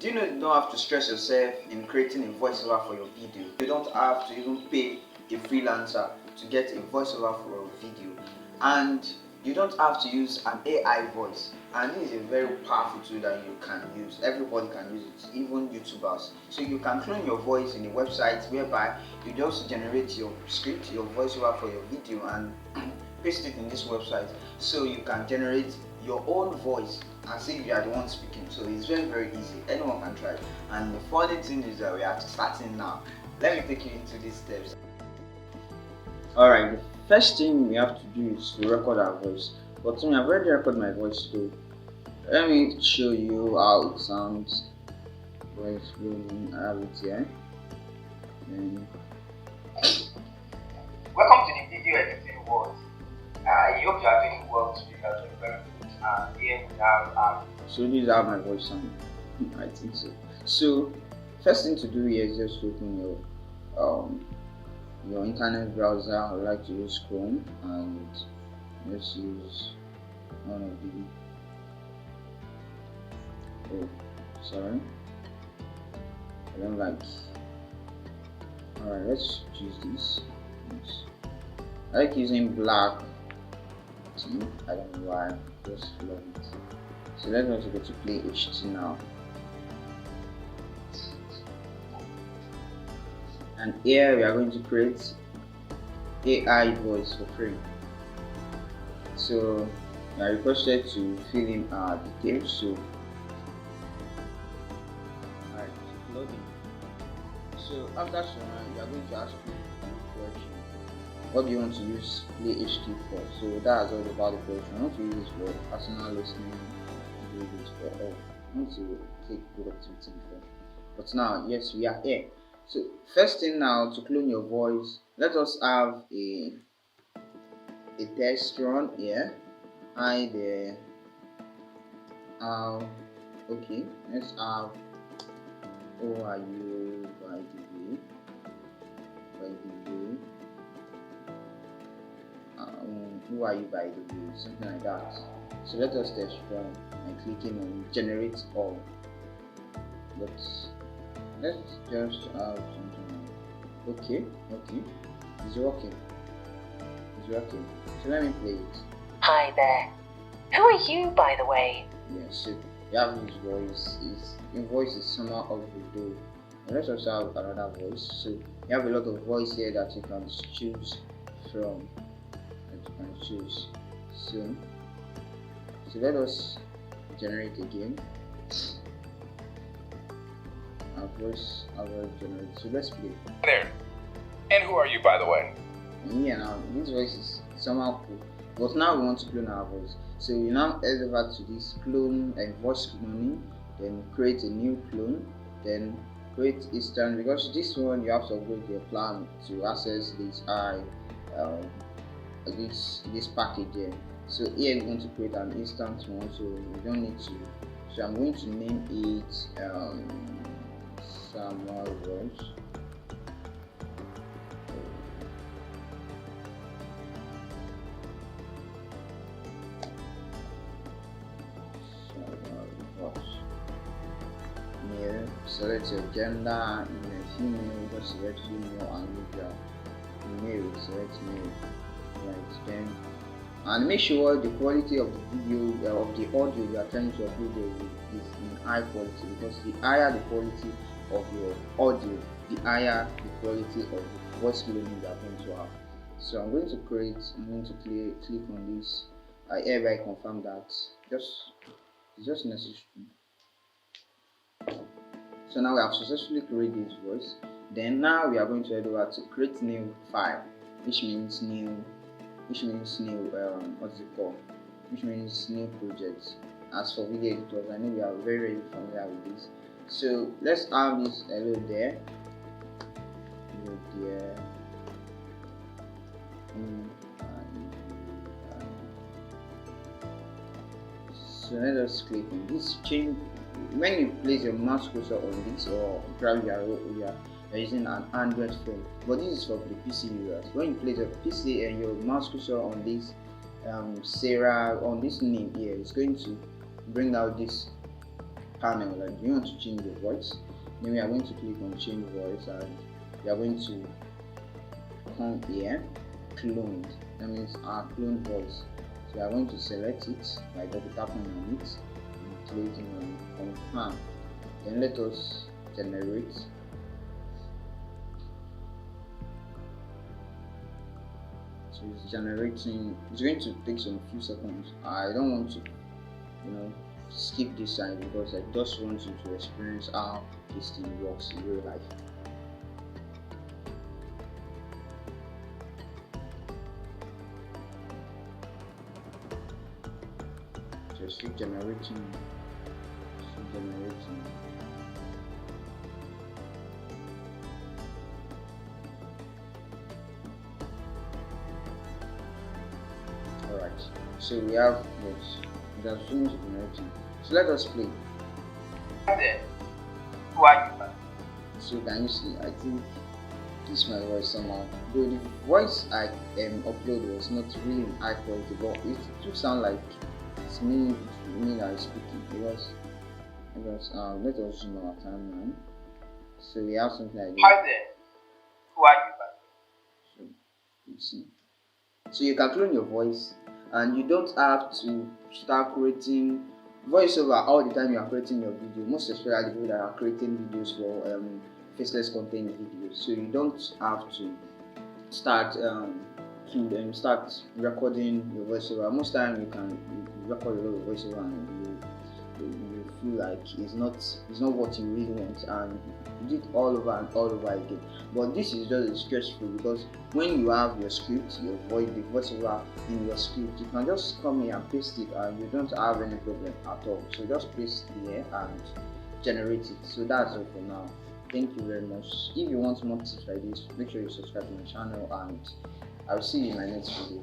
Do you know you don't have to stress yourself in creating a voiceover for your video? You don't have to even pay a freelancer to get a voiceover for a video, and you don't have to use an AI voice. And this is a very powerful tool that you can use. Everybody can use it, even YouTubers. So you can clone your voice in a website whereby you just generate your script, your voiceover for your video, and paste it in this website. So you can generate your own voice as if you are the one speaking. So it's very easy. Anyone can try it. And the funny thing is that we are starting now. Let me take you into these steps. Alright, the first thing we have to do is to record our voice. But to me, I've already recorded my voice, so let me show you how it sounds. Voice rolling, I have it here. And welcome to the video editing world. I hope you are doing well today. You are doing very good. And here we have so these are my voice sound. I think so. So first thing to do here is just open your internet browser. I would like to use Chrome, and let's use one of the sorry, I don't like. Alright, let's choose this. I like using black tea. I don't know why, just love it. So let's also go to Play.ht now. And here we are going to create AI voice for free. So we are requested to fill in our details. So alright, loading. So after we are going to ask you a question. What do you want to use Play.ht for? So that's all about the question. I want to use this for personal listening, do this for all. I want to take productivity before. But now, yes, we are here. So first thing now, to clone your voice, let us have a test run here. Hi there. Okay, let's have who are you by the way? Who are you by the way? Something like that. So let us test run and clicking on generate all. But let's just have something. Okay, it's working. So let me play it. Hi there. Who are you, by the way? Yes, so you have his voice. Your voice is somehow off the door. And let's also have another voice. So you have a lot of voice here that you can choose from. So let us generate again. Our voice already generated. So let's play. There. And who are you, by the way? Yeah, now this voice is somehow cool. But now we want to clone our voice. So we now head over to this clone and voice cloning, then create a new clone, then create instant, because this one you have to upgrade your plan to access this package here. So here we're going to create an instant one, so we don't need to. So I'm going to name it Samuel Voice. Male, select your gender. Female, just select female, and leave your male, select male. Right, then, and make sure the quality of the video of the audio you are trying to upload is in high quality, because the higher the quality of your audio, the higher the quality of the voice cloning you are going to have. So I'm going to click on this. I hereby confirm that it's just necessary. So now we have successfully created this voice. Then now we are going to head over to create new file, which means new project. As for video editors, I know we are very familiar with this. So let's have this hello there. So let us click on this change. When you place your mouse cursor on this, or probably you are using an Android phone, but this is for the PC users. When you place your PC and your mouse cursor on this Sarah, on this name here, it's going to bring out this panel, like you want to change your voice, then we are going to click on change voice, and we are going to come here, clone. That means our clone voice. So we are going to select it by double tapping on it and clicking on confirm. Then let us generate. So it's generating. It's going to take some few seconds. I don't want to, skip this side because I just want you to experience how this thing works in real life. Just keep generating. Alright, so we have this. It has finished generating. So let us play. Hi there. Who are you? So can you see? I think this is my voice somehow. Though the voice I upload was not really in high quality, but it should sound like it's me that is speaking because let us zoom our timeline. So we have something like this. Hi there. Who are you? So you see. So you can clone your voice, and you don't have to start creating voiceover all the time you are creating your video, most especially people that are creating videos for faceless content videos. So you don't have to start start recording your voiceover. Most time you record your voiceover and you feel like it's not what you really want, and you do it all over and all over again. But this is just stressful because when you have your script, the voiceover in your script, you can just come here and paste it, and you don't have any problem at all. So just paste here and generate it. So that's all for now. Thank you very much. If you want more tips like this, make sure you subscribe to my channel, and I'll see you in my next video.